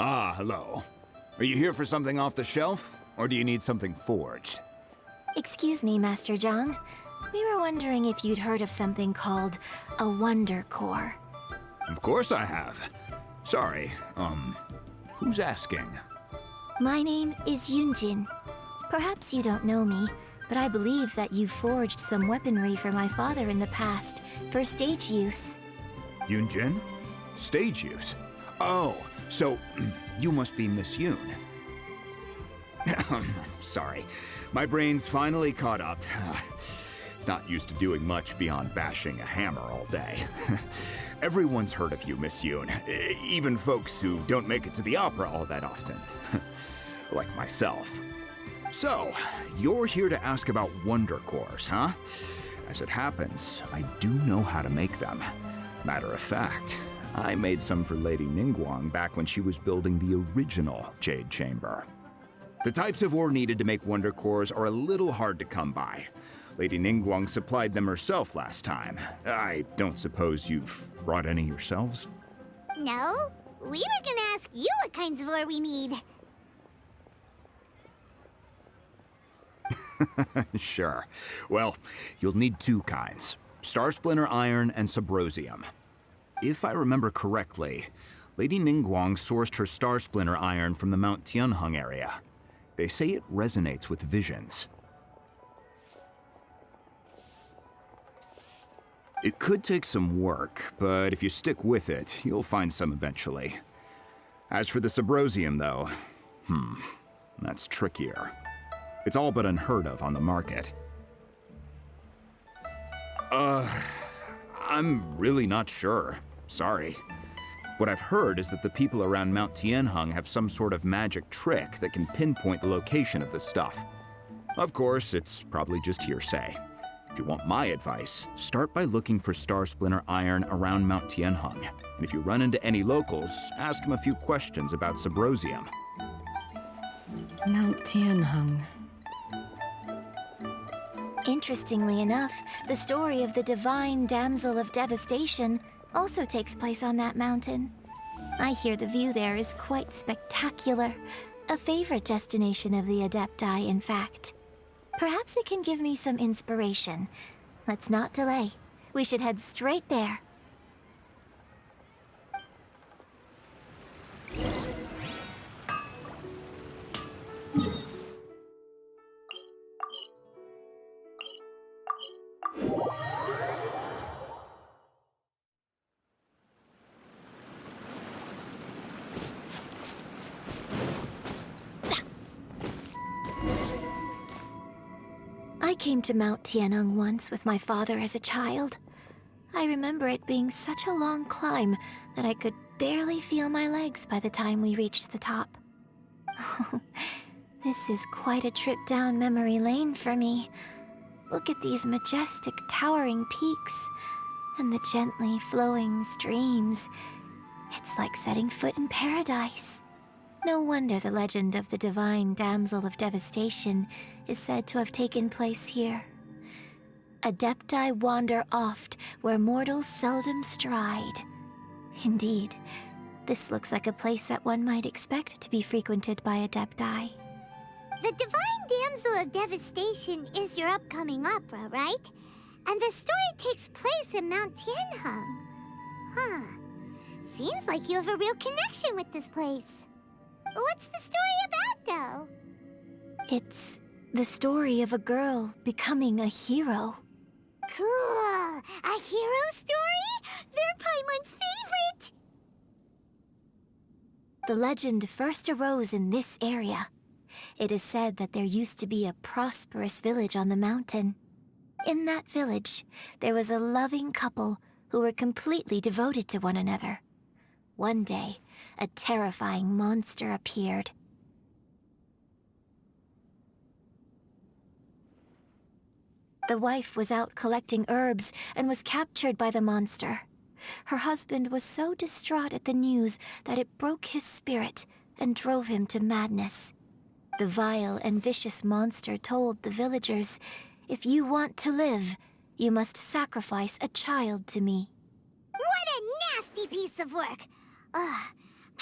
Ah, hello. Are you here for something off the shelf, or do you need something forged? Excuse me, Master Zhong. We were wondering if you'd heard of something called a Wonder Core. Of course I have. Sorry, who's asking? My name is Yunjin. Perhaps you don't know me, but I believe that you forged some weaponry for my father in the past, for stage use. Yunjin? Stage use? Oh, so you must be Miss Yoon. Sorry, my brain's finally caught up. It's not used to doing much beyond bashing a hammer all day. Everyone's heard of you, Miss Yoon, even folks who don't make it to the opera all that often. Like myself. So, you're here to ask about Wonder Cores, huh? As it happens, I do know how to make them. Matter of fact, I made some for Lady Ningguang back when she was building the original Jade Chamber. The types of ore needed to make Wonder Cores are a little hard to come by. Lady Ningguang supplied them herself last time. I don't suppose you've brought any yourselves? No, we were gonna ask you what kinds of ore we need. Sure. Well, you'll need two kinds. Star Splinter Iron and Subrosium. If I remember correctly, Lady Ningguang sourced her Star Splinter Iron from the Mount Tianheng area. They say it resonates with visions. It could take some work, but if you stick with it, you'll find some eventually. As for the Subrosium, though, that's trickier. It's all but unheard of on the market. I'm really not sure. Sorry. What I've heard is that the people around Mount Tianheng have some sort of magic trick that can pinpoint the location of the stuff. Of course, it's probably just hearsay. If you want my advice, start by looking for Star Splinter Iron around Mount Tianheng. And if you run into any locals, ask them a few questions about Subrosium. Mount Tianheng. Interestingly enough, the story of the divine damsel of devastation also takes place on that mountain. I hear the view there is quite spectacular. A favorite destination of the Adepti, in fact. Perhaps it can give me some inspiration. Let's not delay. We should head straight there. I came to Mount Tianheng once with my father as a child. I remember it being such a long climb that I could barely feel my legs by the time we reached the top. This is quite a trip down memory lane for me. Look at these majestic, towering peaks, and the gently flowing streams. It's like setting foot in paradise. No wonder the legend of the divine damsel of devastation is said to have taken place here. Adepti wander oft where mortals seldom stride. Indeed, this looks like a place that one might expect to be frequented by Adepti. The divine damsel of devastation is your upcoming opera, right? And the story takes place in Mount Tianheng. Huh. Seems like you have a real connection with this place. What's the story about, though? It's the story of a girl becoming a hero. Cool! A hero story? They're Paimon's favorite! The legend first arose in this area. It is said that there used to be a prosperous village on the mountain. In that village, there was a loving couple who were completely devoted to one another. One day, a terrifying monster appeared. The wife was out collecting herbs and was captured by the monster. Her husband was so distraught at the news that it broke his spirit and drove him to madness. The vile and vicious monster told the villagers, "If you want to live, you must sacrifice a child to me." What a nasty piece of work! Ugh,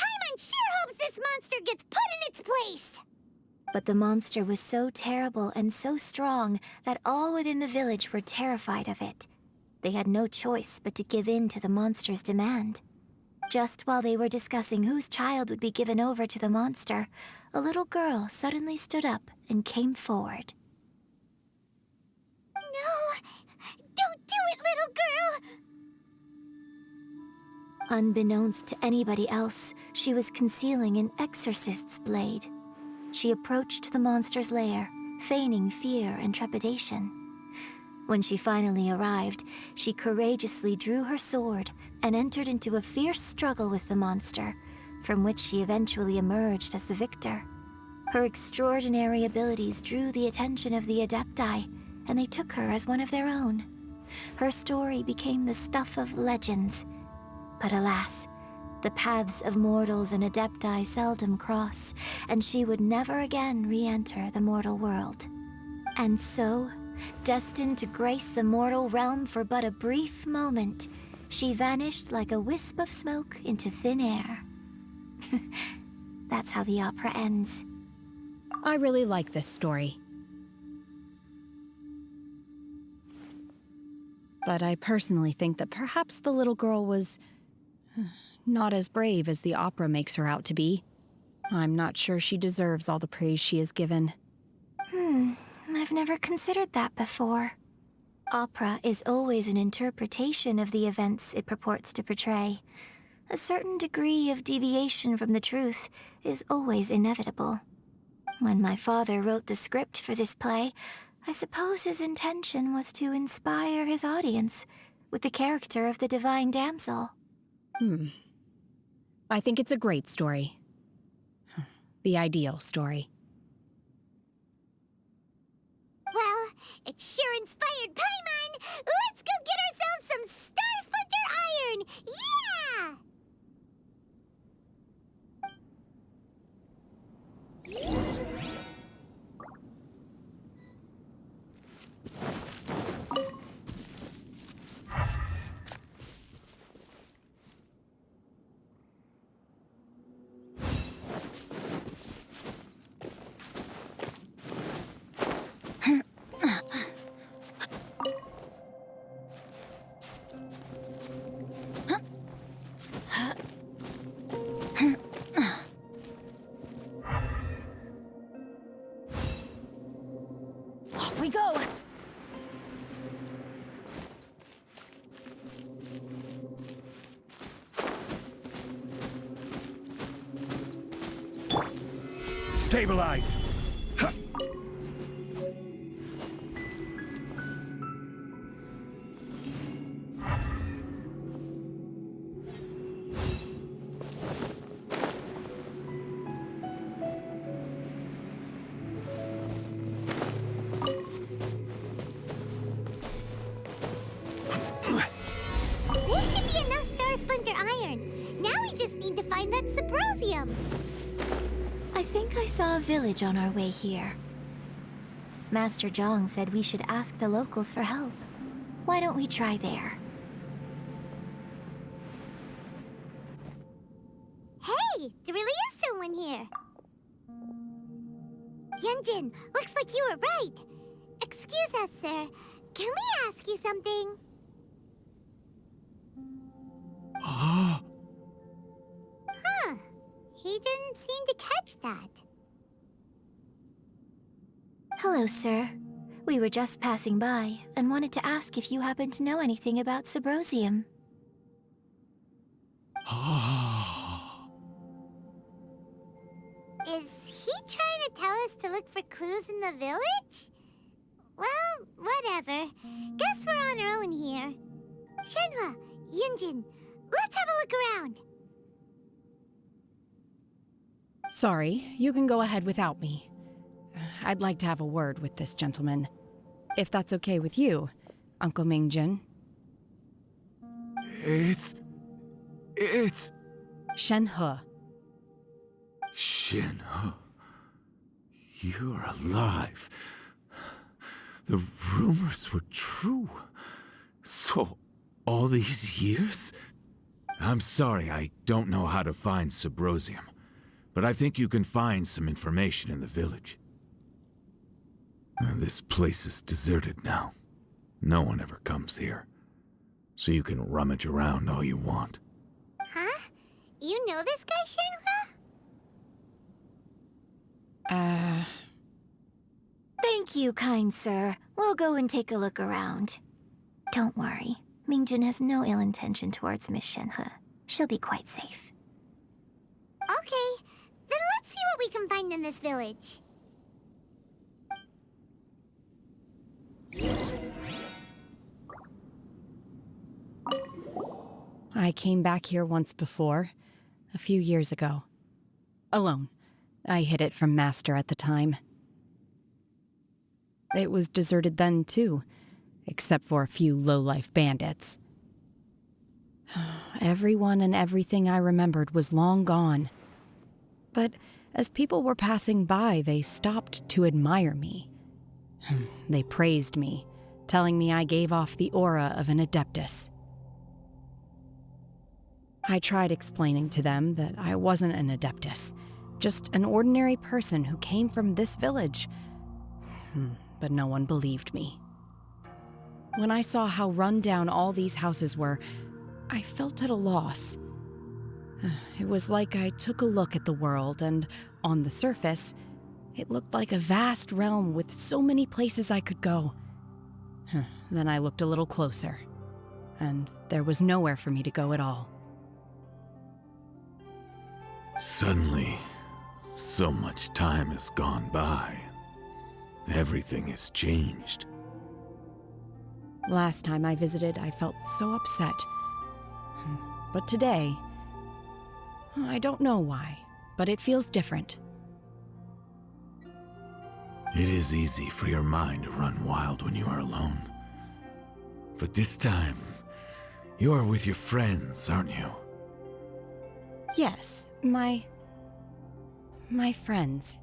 Paimon sure hopes this monster gets put in its place! But the monster was so terrible and so strong that all within the village were terrified of it. They had no choice but to give in to the monster's demand. Just while they were discussing whose child would be given over to the monster, a little girl suddenly stood up and came forward. No! Don't do it, little girl! Unbeknownst to anybody else, she was concealing an exorcist's blade. She approached the monster's lair, feigning fear and trepidation. When she finally arrived, she courageously drew her sword and entered into a fierce struggle with the monster, from which she eventually emerged as the victor. Her extraordinary abilities drew the attention of the Adepti, and they took her as one of their own. Her story became the stuff of legends. But alas, the paths of mortals and Adepti seldom cross, and she would never again re-enter the mortal world. And so, destined to grace the mortal realm for but a brief moment, she vanished like a wisp of smoke into thin air. That's how the opera ends. I really like this story. But I personally think that perhaps the little girl was not as brave as the opera makes her out to be. I'm not sure she deserves all the praise she is given. I've never considered that before. Opera is always an interpretation of the events it purports to portray. A certain degree of deviation from the truth is always inevitable. When my father wrote the script for this play, I suppose his intention was to inspire his audience with the character of the divine damsel. I think it's a great story. The ideal story. Well, it sure inspired Paimon! Let's go get ourselves some Star Splinter Iron! Yeah! Off we go! Stabilize! Huh. This should be enough Star Splinter Iron. Now we just need to find that Subrosium. I think I saw a village on our way here. Master Zhong said we should ask the locals for help. Why don't we try there? Hey, there really is someone here. Yunjin, looks like you were right. Excuse us, sir. Can we ask you something? Huh. He didn't seem to catch that. Hello, sir. We were just passing by and wanted to ask if you happen to know anything about Subrosium. Is he trying to tell us to look for clues in the village? Well, whatever. Guess we're on our own here. Shenhe, Yunjin, let's have a look around. Sorry, you can go ahead without me. I'd like to have a word with this gentleman. If that's okay with you, Uncle Mingjin. It's... Shenhe. Shenhe. You're alive. The rumors were true. So, all these years? I'm sorry, I don't know how to find Subrosium, but I think you can find some information in the village. This place is deserted now. No one ever comes here, so you can rummage around all you want. Huh? You know this guy, Shenhe? Thank you, kind sir. We'll go and take a look around. Don't worry. Mingjun has no ill intention towards Miss Shenhe. She'll be quite safe. Okay, then let's see what we can find in this village. I came back here once before, a few years ago. Alone. I hid it from Master at the time. It was deserted then, too, except for a few low-life bandits. Everyone and everything I remembered was long gone. But as people were passing by, they stopped to admire me. They praised me, telling me I gave off the aura of an adeptus. I tried explaining to them that I wasn't an adeptus, just an ordinary person who came from this village. But no one believed me. When I saw how run down all these houses were, I felt at a loss. It was like I took a look at the world, and on the surface, it looked like a vast realm with so many places I could go. Then I looked a little closer, and there was nowhere for me to go at all. Suddenly, so much time has gone by. Everything has changed. Last time I visited, I felt so upset. But today, I don't know why, but it feels different. It is easy for your mind to run wild when you are alone. But this time, you are with your friends, aren't you? Yes, my friends.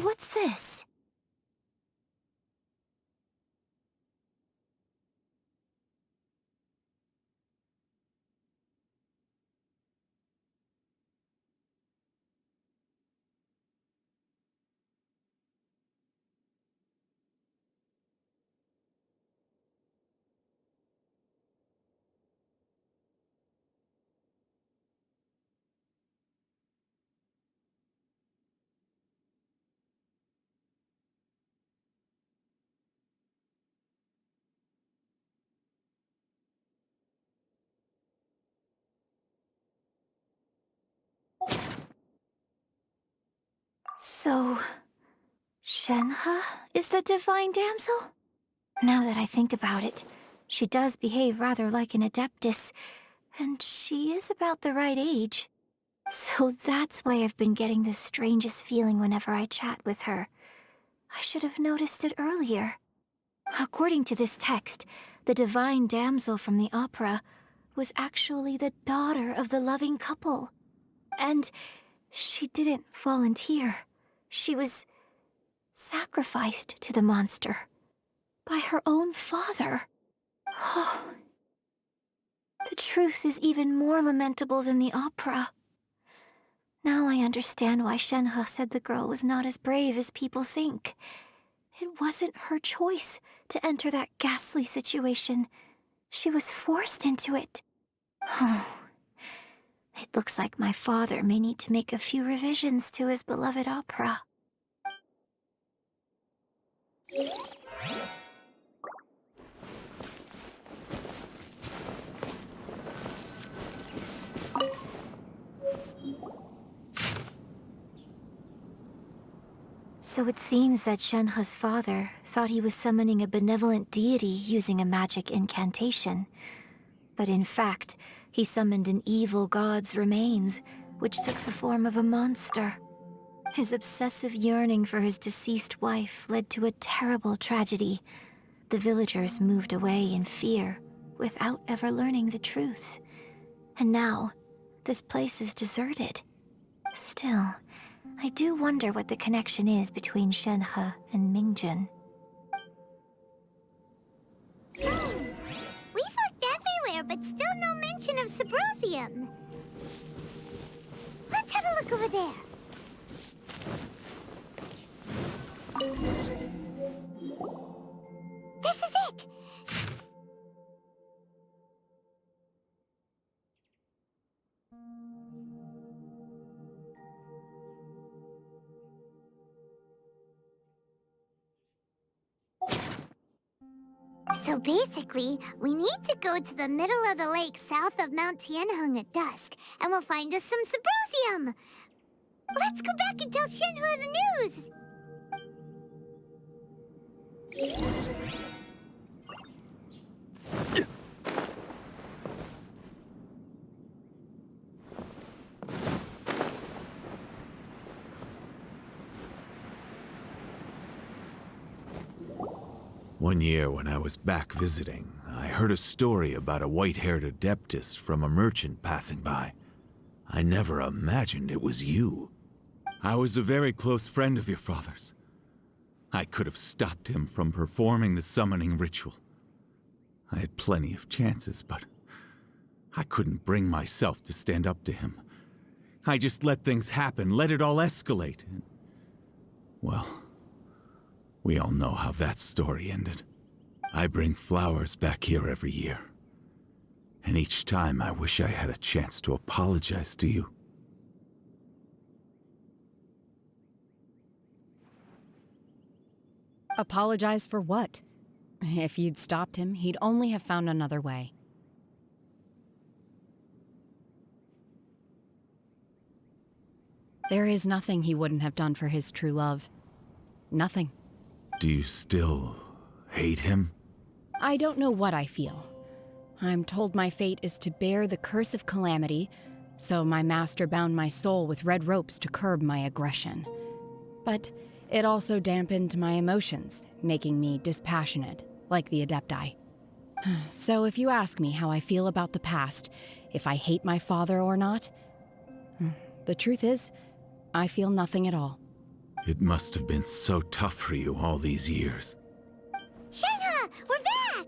What's this? So, Shenhe is the divine damsel? Now that I think about it, she does behave rather like an adeptus, and she is about the right age. So that's why I've been getting the strangest feeling whenever I chat with her. I should have noticed it earlier. According to this text, the divine damsel from the opera was actually the daughter of the loving couple. And she didn't volunteer. She was sacrificed to the monster by her own father. Oh, the truth is even more lamentable than the opera. Now I understand why Shenhe said the girl was not as brave as people think. It wasn't her choice to enter that ghastly situation. She was forced into it. It looks like my father may need to make a few revisions to his beloved opera. So it seems that Shenhe's father thought he was summoning a benevolent deity using a magic incantation. But in fact, he summoned an evil god's remains, which took the form of a monster. His obsessive yearning for his deceased wife led to a terrible tragedy. The villagers moved away in fear, without ever learning the truth. And now, this place is deserted. Still, I do wonder what the connection is between Shenhe and Mingjun. We've looked everywhere, but still no mention of Subrosium. Let's have a look over there. This is it! So basically, we need to go to the middle of the lake south of Mount Tianheng at dusk, and we'll find us some Subrosium! Let's go back and tell Shenhe the news! One year when I was back visiting, I heard a story about a white-haired adeptus from a merchant passing by. I never imagined it was you. I was a very close friend of your father's. I could have stopped him from performing the summoning ritual. I had plenty of chances, but I couldn't bring myself to stand up to him. I just let things happen, let it all escalate. Well, we all know how that story ended. I bring flowers back here every year. And each time I wish I had a chance to apologize to you. Apologize for what? If you'd stopped him, he'd only have found another way. There is nothing he wouldn't have done for his true love. Nothing. Do you still hate him? I don't know what I feel. I'm told my fate is to bear the curse of calamity, so my master bound my soul with red ropes to curb my aggression. But it also dampened my emotions, making me dispassionate, like the Adepti. So if you ask me how I feel about the past, if I hate my father or not, the truth is, I feel nothing at all. It must have been so tough for you all these years. Shenhe, we're back!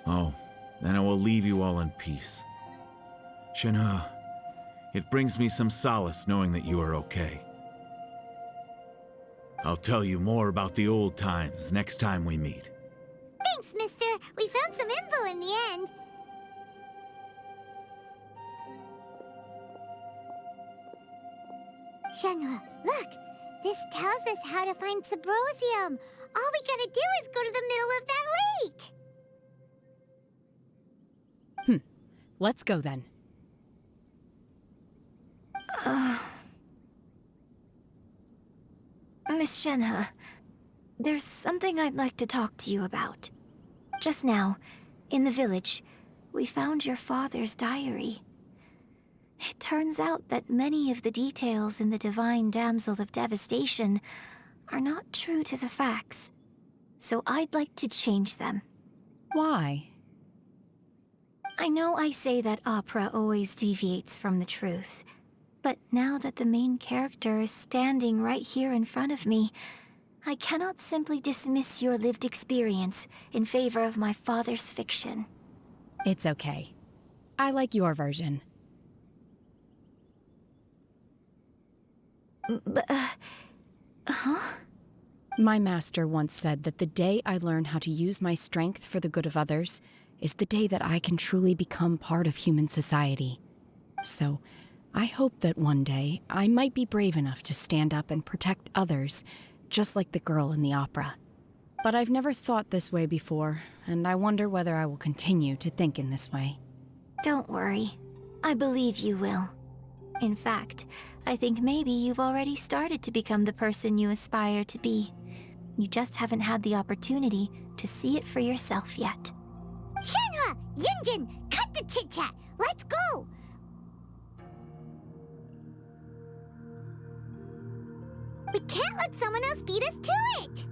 Oh, then I will leave you all in peace. Shenhe, it brings me some solace knowing that you are okay. I'll tell you more about the old times next time we meet. Thanks, mister. We found some info in the end. Shenhe, look! This tells us how to find Subrosium. All we gotta do is go to the middle of that lake! Let's go then. Miss Shenhe, there's something I'd like to talk to you about. Just now, in the village, we found your father's diary. It turns out that many of the details in the Divine Damsel of Devastation are not true to the facts. So I'd like to change them. Why? I know I say that opera always deviates from the truth, but now that the main character is standing right here in front of me, I cannot simply dismiss your lived experience in favor of my father's fiction. It's okay. I like your version. Huh? My master once said that the day I learn how to use my strength for the good of others is the day that I can truly become part of human society. So, I hope that one day I might be brave enough to stand up and protect others, just like the girl in the opera. But I've never thought this way before, and I wonder whether I will continue to think in this way. Don't worry. I believe you will. In fact, I think maybe you've already started to become the person you aspire to be. You just haven't had the opportunity to see it for yourself yet. Shenhe! Yunjin! Cut the chit-chat! Let's go! We can't let someone else beat us to it!